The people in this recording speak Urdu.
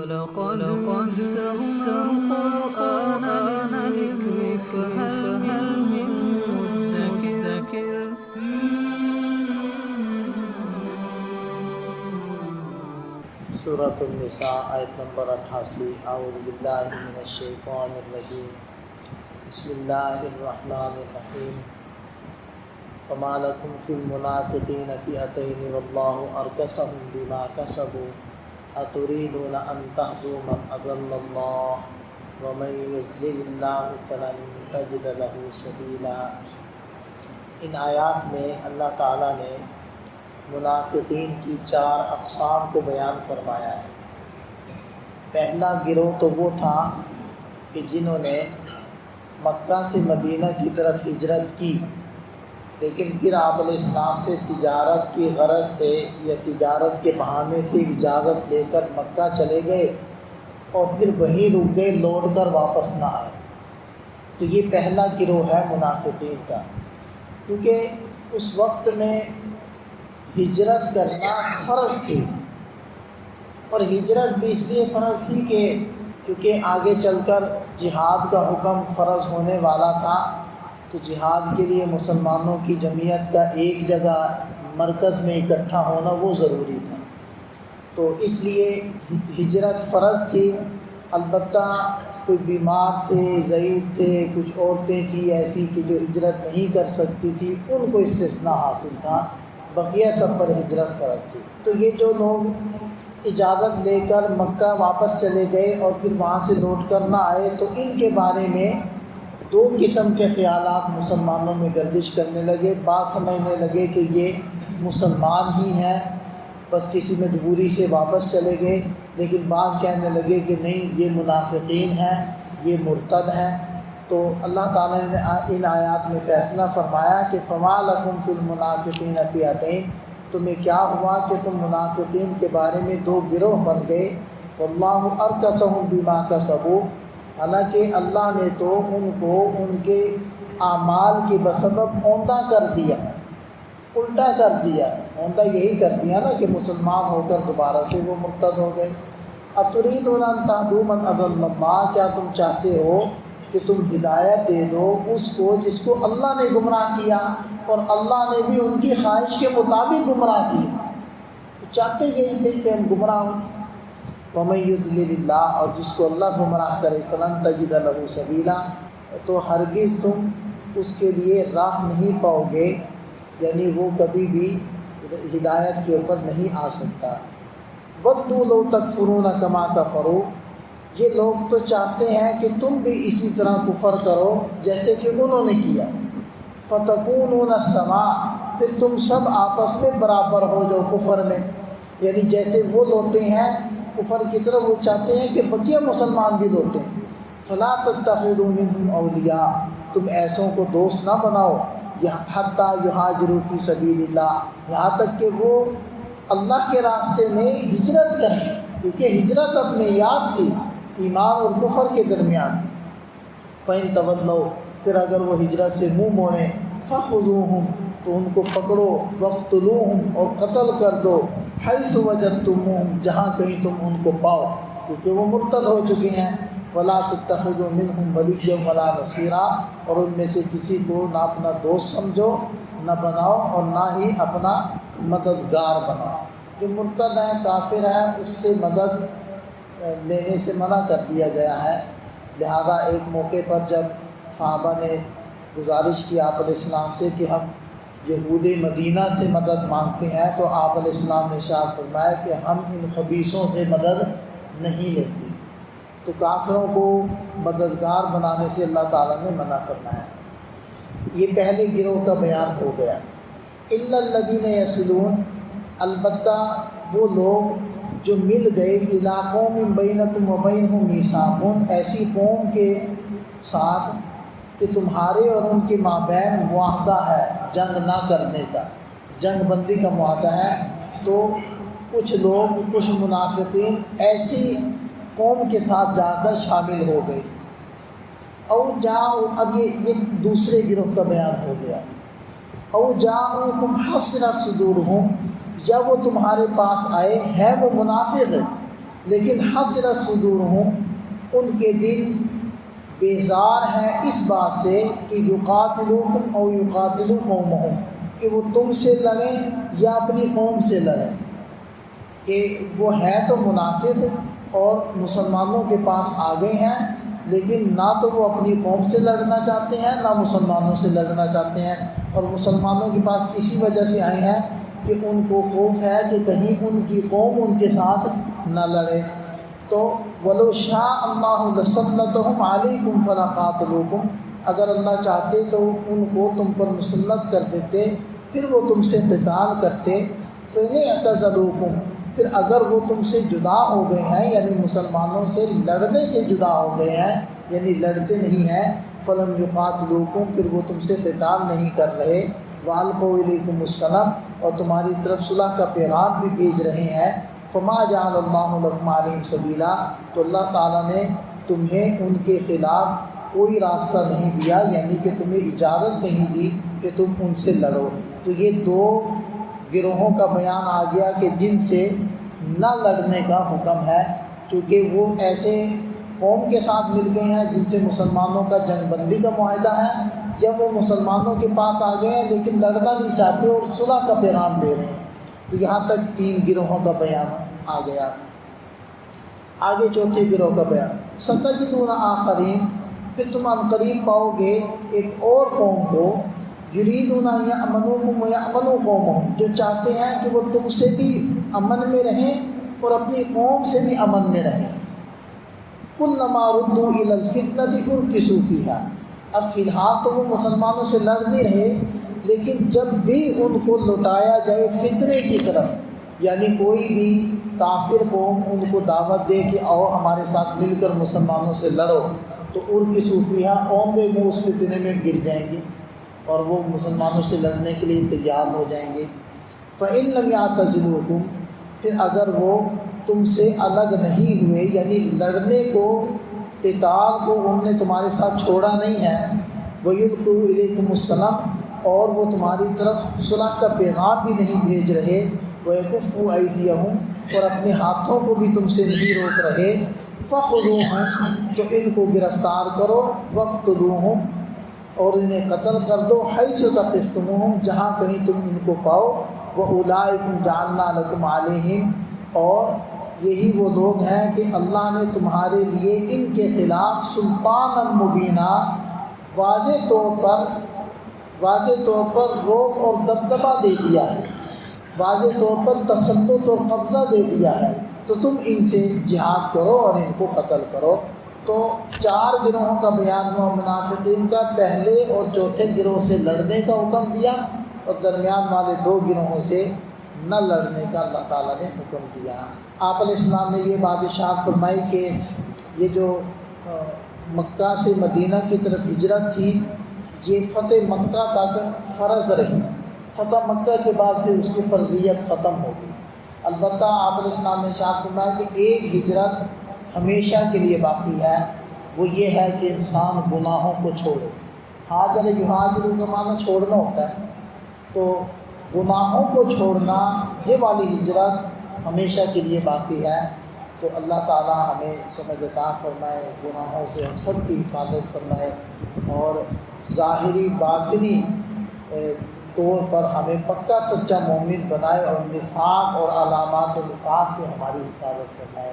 وَلَقَدْ يَسَّرْنَا الْقُرْآنَ لِلذِّكْرِ فَهَلْ مِن مُّدَّكِرٍ سورۃ النساء آیت نمبر 88۔ اعوذ باللہ من الشیطان الرجیم، بسم اللہ الرحمن الرحیم۔ فما لکم فی المنافقین فئتین واللہ ارکسہم بما کسبوا اتريدون ان تهدوا من اضل اللہ ومن یضلل اللہ فلن تجد له سبیلا۔ ان آیات میں اللہ تعالیٰ نے منافقین کی 4 اقسام کو بیان فرمایا ہے۔ پہلا گروہ تو وہ تھا کہ جنہوں نے مکہ سے مدینہ کی طرف ہجرت کی، لیکن پھر آپ علیہ السلام سے تجارت کی غرض سے یا تجارت کے بہانے سے اجازت لے کر مکہ چلے گئے اور پھر وہیں رک گئے، لوٹ کر واپس نہ آئے۔ تو یہ پہلا گروہ ہے منافقین کا، کیونکہ اس وقت میں ہجرت کرنا فرض تھی، اور ہجرت بھی اس لیے فرض تھی کہ کیونکہ آگے چل کر جہاد کا حکم فرض ہونے والا تھا، تو جہاد کے لیے مسلمانوں کی جمعیت کا ایک جگہ مرکز میں اکٹھا ہونا وہ ضروری تھا، تو اس لیے ہجرت فرض تھی۔ البتہ کوئی بیمار تھے، ضعیف تھے، کچھ عورتیں تھیں ایسی کہ جو ہجرت نہیں کر سکتی تھی، ان کو استثناء حاصل تھا، بقیہ سب پر ہجرت فرض تھی۔ تو یہ جو لوگ اجازت لے کر مکہ واپس چلے گئے اور پھر وہاں سے لوٹ کر نہ آئے، تو ان کے بارے میں 2 قسم کے خیالات مسلمانوں میں گردش کرنے لگے۔ بعض سمجھنے لگے کہ یہ مسلمان ہی ہیں، بس کسی مجبوری سے واپس چلے گئے، لیکن بعض کہنے لگے کہ نہیں، یہ منافقین ہیں، یہ مرتد ہیں۔ تو اللہ تعالیٰ نے ان آیات میں فیصلہ فرمایا کہ فما لکم فی المنافقین فئتین، تمہیں کیا ہوا کہ تم منافقین کے بارے میں 2 گروہ بن گئے۔ واللہ ارکسہم بما کسبوا، حالانکہ اللہ نے تو ان کو ان کے اعمال کے بسبب اوندا کر دیا، الٹا کر دیا۔ اوندا یہی کر دیا نا کہ مسلمان ہو کر دوبارہ سے وہ مرتد ہو گئے۔ اتريدون ان تهدوا من اضل اللہ، کیا تم چاہتے ہو کہ تم ہدایت دے دو اس کو جس کو اللہ نے گمراہ کیا، اور اللہ نے بھی ان کی خواہش کے مطابق گمراہ کیا۔ چاہتے یہی تھے کہ ہم گمراہ ہوں۔ وَمَن يُضْلِلِ اللَّهُ، اور جس کو اللہ گمراہ کرے، فَلَن تَجِدَ لَهُ سَبِيلًا، تو ہرگز تم اس کے لیے راہ نہیں پاؤ گے، یعنی وہ کبھی بھی ہدایت کے اوپر نہیں آ سکتا۔ وَدُّوا لَوْ تَكْفُرُونَ كَمَا كَفَرُوا، یہ لوگ تو چاہتے ہیں کہ تم بھی اسی طرح کفر کرو جیسے کہ انہوں نے کیا۔ فَتَكُونُونَ سَوَاءً، پھر تم سب آپس میں برابر ہو جاؤ کفر میں، یعنی جیسے وہ لوٹے ہیں کفر کی طرف، وہ چاہتے ہیں کہ بقیہ مسلمان بھی لوٹیں۔ فَلَا تَتَّخِذُوا مِنْهُمْ أَوْلِيَاءَ، تم ایسوں کو دوست نہ بناؤ، حَتَّى يُهَاجِرُوا فِي سَبِيلِ اللَّهِ، یہاں تک کہ وہ اللہ کے راستے میں ہجرت کریں، کیونکہ ہجرت اب معیار تھی ایمان اور کفر کے درمیان۔ فَإِن تَوَلَّوْا، پھر اگر وہ ہجرت سے منہ موڑیں، فَخُذُوهُمْ، تو ان کو پکڑو، وَاقْتُلُوهُمْ، اور قتل کر دو، حَيْثُ وَجَدتُّمُوهُمْ، جہاں کہیں تم ان کو پاؤ، کیونکہ وہ مرتد ہو چکے ہیں۔ وَلَا تَتَّخِذُوا مِنْهُمْ وَلِيًّا وَلَا نَصِيرًا، اور ان میں سے کسی کو نہ اپنا دوست سمجھو، نہ بناؤ، اور نہ ہی اپنا مددگار بناؤ۔ جو مرتد ہے، کافر ہے، اس سے مدد لینے سے منع کر دیا گیا ہے۔ لہذا ایک موقع پر جب صحابہ نے گزارش کی آپ علیہ السلام سے کہ ہم یہود مدینہ سے مدد مانگتے ہیں، تو آپ علیہ السلام نے ارشاد فرمایا کہ ہم ان خبیثوں سے مدد نہیں لیتے۔ تو کافروں کو مددگار بنانے سے اللہ تعالیٰ نے منع فرمایا۔ یہ پہلے گروہ کا بیان ہو گیا۔ الا الذین یصلون، البتہ وہ لوگ جو مل گئے، علاقوں میں بینکم وبینہم میثاق، ایسی قوم کے ساتھ کہ تمہارے اور ان کے مابین معاہدہ ہے جنگ نہ کرنے کا، جنگ بندی کا معاہدہ ہے۔ تو کچھ لوگ، کچھ منافقین ایسی قوم کے ساتھ جا کر شامل ہو گئے۔ او جاؤ، اب یہ دوسرے گروہ کا بیان ہو گیا۔ او جاؤکم حسرت صدورہم، جب وہ تمہارے پاس آئے ہیں وہ منافق لیکن حسرت صدورہم، ان کے دل بیزار ہیں اس بات سے کہ یقاتلوکم او یقاتلو قومہم، کہ وہ تم سے لڑیں یا اپنی قوم سے لڑیں، کہ وہ ہے تو منافق اور مسلمانوں کے پاس آ گئے ہیں، لیکن نہ تو وہ اپنی قوم سے لڑنا چاہتے ہیں نہ مسلمانوں سے لڑنا چاہتے ہیں، اور مسلمانوں کے پاس اسی وجہ سے آئے ہیں کہ ان کو خوف ہے کہ کہیں ان کی قوم ان کے ساتھ نہ لڑے۔ تو وَلَوْ شَاءَ اللَّهُ لَسَلَّطَهُمْ عَلَيْكُمْ فَلَا قَاتَلُوكُمْ، اگر اللہ چاہتے تو ان کو تم پر مسلط کر دیتے، پھر وہ تم سے قتال کرتے۔ فَإِنِ اعْتَزَلُوكُمْ، پھر اگر وہ تم سے جدا ہو گئے ہیں، یعنی مسلمانوں سے لڑنے سے جدا ہو گئے ہیں، یعنی لڑتے نہیں ہیں، فَلَمْ يُقَاتِلُوكُمْ، پھر وہ تم سے قتال نہیں کر رہے، وَأَلْقَوْا إِلَيْكُمُ السَّلَامَ، اور تمہاری طرف صلح کا پیغام بھی بھیج رہے ہیں، فَمَا جَعَلَ اللَّهُ لَكُمْ عَلَيْهِمْ سَبِيلًا، تو اللہ تعالیٰ نے تمہیں ان کے خلاف کوئی راستہ نہیں دیا، یعنی کہ تمہیں اجازت نہیں دی کہ تم ان سے لڑو۔ تو یہ دو گروہوں کا بیان آ گیا کہ جن سے نہ لڑنے کا حکم ہے، چونکہ وہ ایسے قوم کے ساتھ مل گئے ہیں جن سے مسلمانوں کا جنگ بندی کا معاہدہ ہے، یا وہ مسلمانوں کے پاس آ گئے ہیں لیکن لڑنا نہیں چاہتے اور صلح کا پیغام دے رہے ہیں۔ تو یہاں تک 3 گروہوں کا بیان آ گیا۔ آگے چوتھے گروہ کا بیان، سَتَجِدُونَ آخَرِينَ، پھر تم عنقریب پاؤ گے ایک اور قوم کو، یریدون ان یأمنوکم ویأمنوا قومہم، جو چاہتے ہیں کہ وہ تم سے بھی امن میں رہیں اور اپنی قوم سے بھی امن میں رہیں۔ کلما ردوا الی الفتنۃ ارکسوا فیہا، اب فی الحال تو وہ مسلمانوں سے لڑ نہیں رہے، لیکن جب بھی ان کو لوٹایا جائے فتنے کی طرف، یعنی کوئی بھی کافر قوم ان کو دعوت دے کہ آؤ ہمارے ساتھ مل کر مسلمانوں سے لڑو، تو ارکسوا فیہا، قوم وہ اس فتنے میں گر جائیں گے اور وہ مسلمانوں سے لڑنے کے لیے تیار ہو جائیں گے۔ فَإِن لَمْ يَعْتَزِلُوكُمْ، پھر اگر وہ تم سے الگ نہیں ہوئے، یعنی لڑنے کو، قتال کو انہوں نے تمہارے ساتھ چھوڑا نہیں ہے، وَيُلْقُوا إِلَيْكُمُ السَّلَامَ، اور وہ تمہاری طرف صلح کا پیغام بھی نہیں بھیج رہے، وَيَكُفُّوا أَيْدِيَهُمْ، اور اپنے ہاتھوں کو بھی تم سے نہیں روک رہے، فَخُذُوهُمْ، تو ان کو گرفتار کرو، وَاقْتُلُوهُمْ، اور انہیں قتل کر دو، حَيْثُ ثَقِفْتُمُوهُمْ، جہاں کہیں تم ان کو پاؤ، وَأُولَٰئِكُمْ جَعَلْنَا لَكُمْ عَلَيْهِمْ، اور یہی وہ لوگ ہیں کہ اللہ نے تمہارے لیے ان کے خلاف سلطانًا مبینہ، واضح طور پر روب اور دبدبہ دے دیا ہے، واضح طور پر تسلط اور قبضہ دے دیا ہے، تو تم ان سے جہاد کرو اور ان کو قتل کرو۔ تو 4 گروہوں کا بیان ہوا منافقین کا، پہلے اور چوتھے گروہ سے لڑنے کا حکم دیا اور درمیان والے 2 گروہوں سے نہ لڑنے کا اللہ تعالیٰ نے حکم دیا۔ آپ علیہ السلام نے یہ بات ارشاد فرمائی کہ یہ جو مکہ سے مدینہ کی طرف ہجرت تھی، یہ فتح مکہ تک فرض رہی، فتح مکہ کے بعد پھر اس کی فرضیت ختم ہو گئی۔ البتہ آپ علیہ السلام نے ارشاد فرمایا کہ ایک ہجرت ہمیشہ کے لیے باقی ہے، وہ یہ ہے کہ انسان گناہوں کو چھوڑے۔ ہاجر یہاجر کا معنی چھوڑنا ہوتا ہے، تو گناہوں کو چھوڑنا، یہ والی ہجرت ہمیشہ کے لیے باقی ہے۔ تو اللہ تعالیٰ ہمیں سمجھ عطا فرمائے، گناہوں سے ہم سب کی حفاظت فرمائے، اور ظاہری باطنی طور پر ہمیں پکا سچا مومن بنائے، اور نفاق اور علامات نفاق سے ہماری حفاظت فرمائے۔